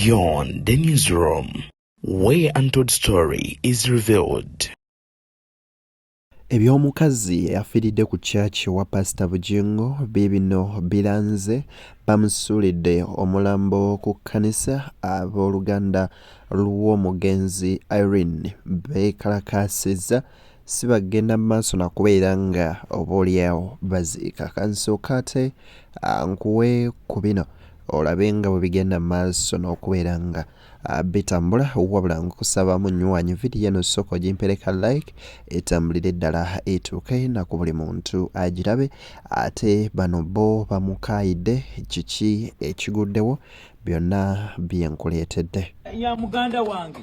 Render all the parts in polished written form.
Beyond the newsroom, where untold story is revealed. Ebyomukazi eyaffiridde ku church wa Pastor Bugingo bibino bilanze bamusulidde omulambo ku kanisa abooluganda lw'omugenzi Irene beekalakaasizza si bagenda mu maaso na kubeera nga oboolyawo baziika. Kansooka ate nkuwe ku bino olabe nga bwe bigenda mu maaso n'okubeera nga bitambula wabula nkusaba munywanyi vidiyo eno sooka ogimpereka like etambulire ddala etuuke na ku buli muntu agirabe ate bano bo bamukaayidde kiki ekiguddewo byonna byenkuleetedde. Ya muganda wange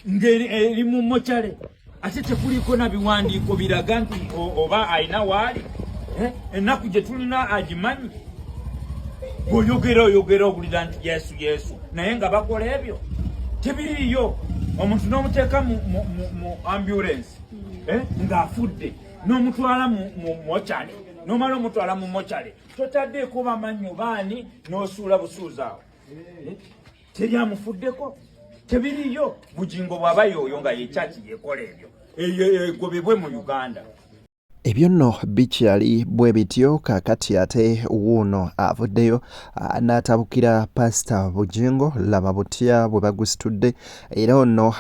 ngeri mu mochale ate tekuliko na biwandiiko biraga nti oba ayina waali ennaku gye tulina agimanyi. Oyogera okulira nti Yesu naye nga bakola ebyo tebiriyo. Omuntu n'omuteeka mu ambulance ng'afudde n'omutwala mu mochale n'omala omutwala mu mochale totaddeeko bamanyi baani n'osuula busuuzi awo teryamufuddeko tebiriyo. Bugingo bw'aba yoyo nga yekyaki yekola ebyo egobebwe mu Uganda. Ebyo nno bikyali bwe bityo kakati ate wuuno avuddeyo n'atabukira Pastor Bugingo laba butya bwe bagusitudde era ono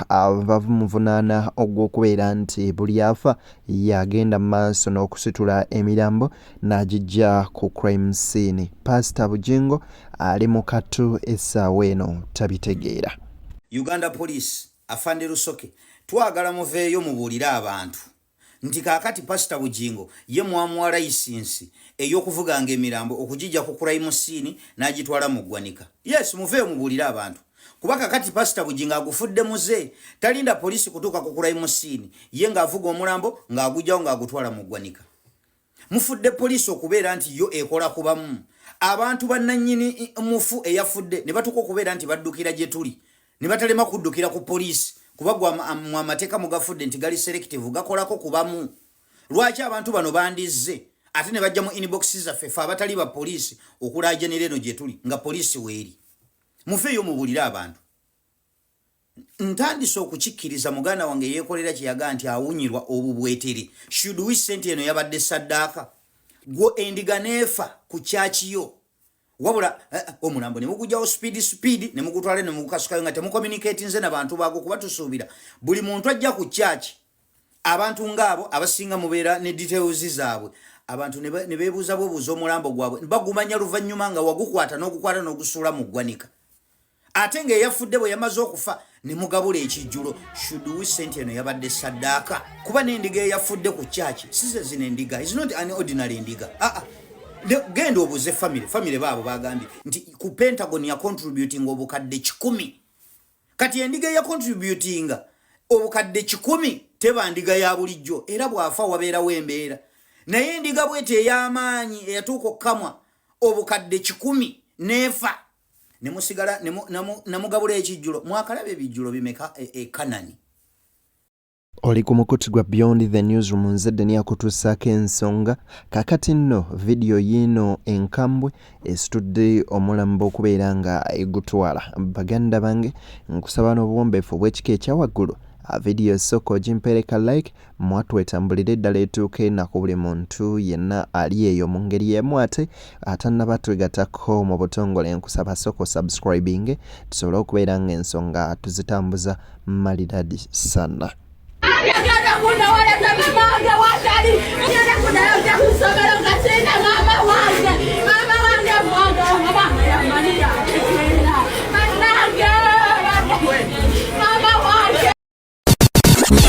bamuvunaana ogw'okubeera nti buli afa yagenda mu maaso n'okusitula emirambo n'agijja ku crime scene. Pastor Bugingo ali mu kattu essaawa eno tabitegeera. Uganda Police afande Lusoke twagala muveeyo mubuulire abantu nti kakati Pastor Bugingo ye mwamuwa license ey'okuvuganga emirambo okugijja ku crime scene n'agitwala mu ggwanika. Yes, muveeyo mubuulire abantu kuba kakati Pastor Bugingo agufudde muze talinda polisi kutuuka ku crime scene ye ng'avuga omulambo ng'agujjawo ng'agutwala mu ggwanika. Mufudde polisi okubeera nti yo ekola kubamu abantu bannannyini mufu eyafudde ne batuuka okubeera nti baddukira gye tuli ne batalema kuddukira ku polisi kuba mu amateeka mugafudde nti gali selective gakolako kubamu. Lwaki abantu bano bandizze ate ne bajja mu inbox zaffe fe abatali ba polisi okulaajanira eno gye tuli nga polisi weeri. Mufeeyo mubuulire abantu. Ntandise okukikkiriza muganda wange yeekolera kiyaga nti awunyirwa obubwetere. Should we sente eno yabadde saddaaka gwo endiga neefa ku kyakiyo wabula omulambo ne mugujjawo speed ne mugutwale ne mugukasukayo nga temucommunicate nze n'abantu baago kuba tusuubira buli muntu ajja ku church abantu ng'abo abasinga mubeera ne details zaabwe abantu ne beebuuza bwebuuza omulambo gwabwe bagumanya luvannyuma nga wagukwata n'ogusuula mu ggwanika ate ng'eyafudde bwe yamaze okufa ne mugabula ekijjulo. Should we sente eno yabadde saddaaka kuba n'endiga eyafudde ku church size zino endiga is not an ordinary endiga. Genda obuze family baabo bagambye nti ku Pentagon ya contributing obukadde 10 kati endiga ya contributing obukadde 10 teba ndiga ya bulijjo era bwafa wabeerawo embeera naye endiga bwete ey'amaanyi eyatuuka okkamwa obukadde 10 neefa ne musigala ne mugabula ekijjulo. Mwakalabe ebijjulo bimeka Canaan. Oli ku mukutu gwa Beyond the Newsroom nzedde ni akutuusaako ensonga kakati nno vidiyo yino enkambwe esitudde omulambo okubeera nga egutwala. Baganda bange nkusaba n'obuwombeefu bw'ekika ekyawaggulu vidiyo sooka ogimpereka like mwatu etambulire eddala etuuke na ku buli muntu yenna ali eyo mu ngeri y'emu ate atannaba twegatako mu butongole nkusaba sooka subscribing tusobole okubeera nga ensonga tuzitambuza maliradi sana.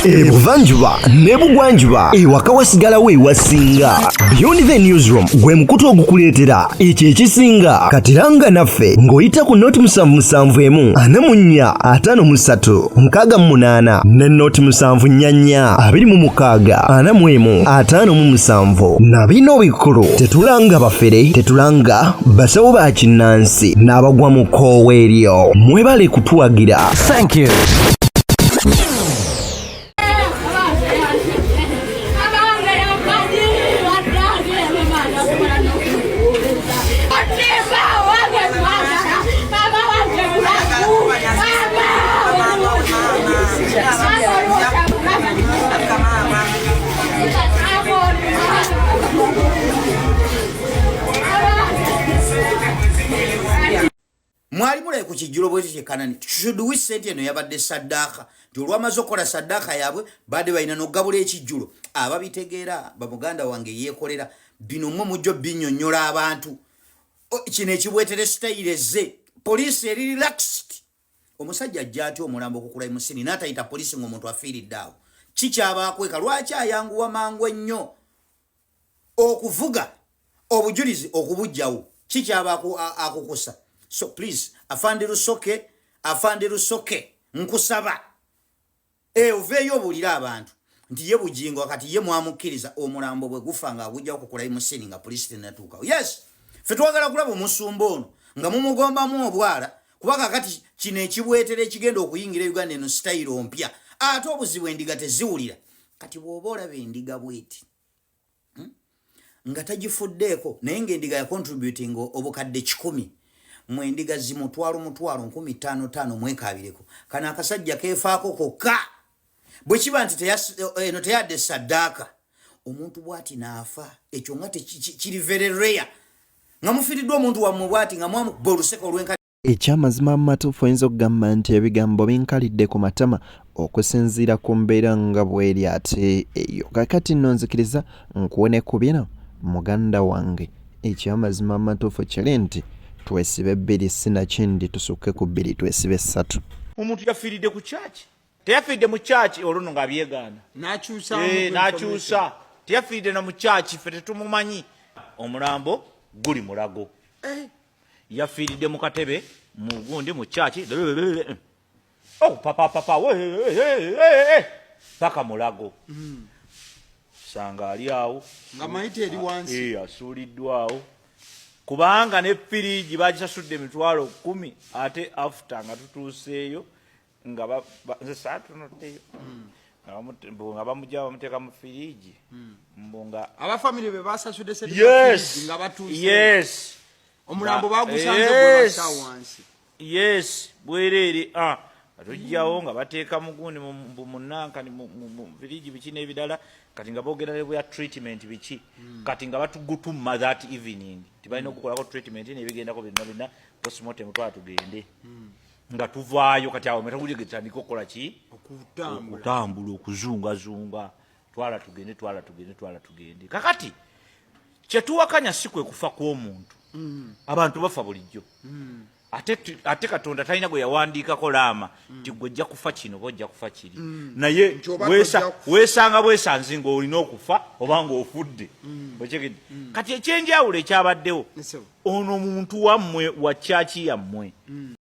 Ebuvanjuba ne bugwanjuba ewaka wasigalawo ewasinga. Beyond the Newsroom gwe mukutu ogukuleetera ekyo ekisinga katiranga naffe ng'oyita ku noti 771 44 53 ne noti 744 26 45 na bino bikulu tetulanga bafere tetulanga basawo ba kinnansi n'abagwa mu koowa eryo. Mwebale kutuwagira. Thank you. ku kijjulo bweti kanani should we sente eno yabadde saddaaka nti olwamaze okukola saddaaka yaabwe badde balina n'okugabula ekijjulo ababitegeera bamuganda wange yeekolera bino mmwe mujjo binnyonnyola abantu kino ekibwetere sitayire ze poliisi eri relaxed omusajja ajja atya omulambo okukula emusini n'atayita poliisi ng'omuntu afiiridde awo kikyabakweka lwaki ayanguwa mangu ennyo okuvuga obujulizi okubujjawo kikyaba akukusa so please afande Lusoke nkusaba oveeyo obuulira abantu nti ye Bugingo kati ye mwamukkiriza omulambo bwe gufa nga agujja okukula emusini nga poliisi tenatuukawo yes ffe twagala kulaba omusumba ono nga mumugombamu obwala kubanga kati kino ekibwetere ekigenda okuyingira Uganda eno sitayiro mpya ate obuzibu endiga teziwulira kati bw'oba olaba endiga bweti nga tagifuddeeko naye ng'endiga ya contributing obukadde 10 mu endiga zimutwalo 15,000 mwekabireko kana akasajja keefaako kokka bwe kiba nti eno teyadde saddaaka omuntu bw'ati naafa ekyo nga kiri very rare nga mufiiriddwa omuntu wammwe bw'ati nga mwamukuba oluseko olw'enkali ekyamazima amatuufu oyinza okugamba nti ebigambo binkalidde ku matama okusinziira ku mbeera nga bw'eri ate eyo kakati nno nzikiriza nkuwone ku bino muganda wange ekyamazima amatuufu kiri nti twesibe 2 sinakindi tusukke ku 2 twesibe 3 omuntu yafiiridde ku kyaki teyafiiridde mu kyaki olwo nga byegaana n'akyusa teyafiiridde na mu kyaki ffe tetumumanyi omulambo guli mulago yafiiridde mu katebe mu gundi mu kyaki papa paka mulago sanga ali awo nga mayite eri wansi asuuliddwawo kubanga ne firiji bagisasudde 10,000 ate after nga tutuuseeyo nga nze saatunoddeyo nga bamujja bamuteeka mu firiji mbunga abafamily be basasudde yes nga batuuse yes omulambo bagusanze bwe basa wansi yes bwereere atujjawo nga bateeka mugundi munankani mu firiji biki n'ebirala kati nga boogera ne bya treatment biki kati nga batugutuma that evening tibalina okukolako treatment n'ebigendako byonna postmortem twala tugende nga tuvaayo kati awo metagulye getandika okukola ki okutambula okuzungazunga twala tugende kakati kyetuwakanya si kwe kufa kw'omuntu abantu bafa bulijjo ate Katonda talina gwe yawandiikako laama nti gwe ojja kufa kino oba ojja kufa kiri naye weesanga bwesanzi ng'olina okufa oba ng'ofudde okyegedde kati ekyenjawulo ekyabaddewo ono muntu wammwe wa kyaki yammwe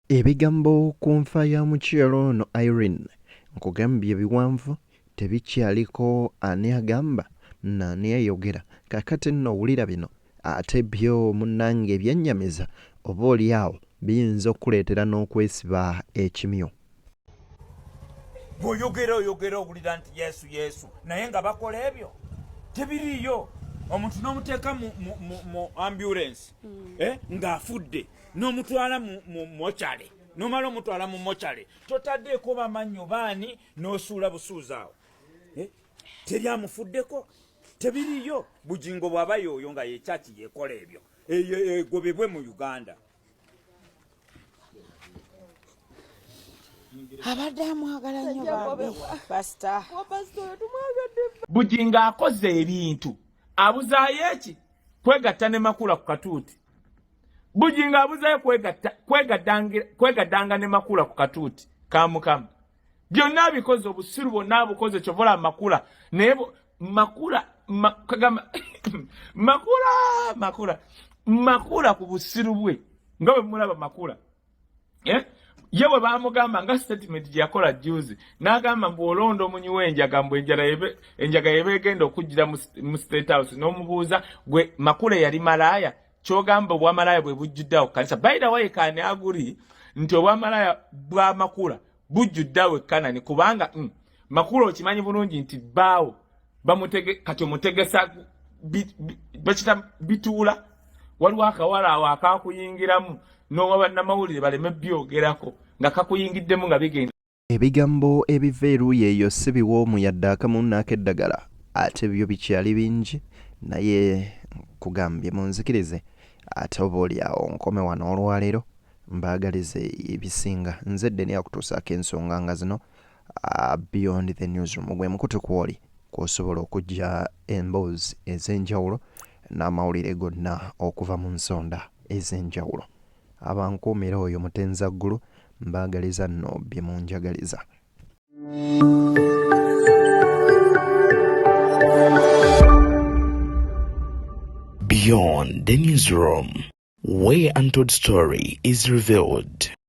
ebigambo ku nfa ya mukyalo ono Irene nkugambye biwanvu tebikyaliko ani agamba nani ayogera kakati nno owulira bino ate byo munnange ebyennyamiza oba oli awo biyinza okuleetera n'okwesiba ekimyo bw'oyogera owulira nti yesu naye nga bakola ebyo tebiriiyo omuntu n'omuteeka mu ambulance ng'afudde n'omutwala mu mochale n'omala omutwala mu mochale totaddeeko bamannyo baani n'osuula busuuzi awo teri amufuddeko tebiriiyo Bugingo bw'aba yooyo nga yekyaki yeekola ebyo egobebwe mu Uganda abadde amwagala nnyo bambi pasita Bugingo akoze ebintu abuzaayo eki kwegatta ne makula ku katuuti Bugingo abuzaayo kwegaddanga ne makula ku katuuti kamukama byonna abikoze obusiru bwonna abukoze kyovola makula naye makula ku busiru bwe nga bwe mulaba makula ye bwe baamugamba nga statement gye yakola juzi n'agamba mbu olonda omunyi w'enjaga mbu enjaga yeba egenda okujjira mu state house n'omubuuza gwe makula yali malaaya kyogamba obwamalaaya bwe bujjuddeawo ku kanisa by the way kaani aguli nti obwamalaaya bwa makula bujjuddeawo e Canaan kubanga makula okimanyi bulungi nti bbaawo kati omutegesa bakita bituula waliwo akawala awo akakuyingiramu n'owa bannamawulire baleme byogerako nga kakuyingiddemu nga bigenda ebigambo ebiva eruuyi eyo si biwoomu yadde akamu n'akeddagala ate byo bikyali bingi naye kugambye munzikirize ate oba oli awo nkome wano olwaleero mbaagalize ebisinga nze Deni akutuusaako ensonga nga zino beyond the newsroom gwe mukutu kwoli kw'osobola okujja emboozi ez'enjawulo n'amawulire gonna okuva mu nsonda ez'enjawulo. Abankuumira oyo Mutenzaggulu mbaagaliza nno bye munjagaliza. Beyond the newsroom, where untold story is revealed.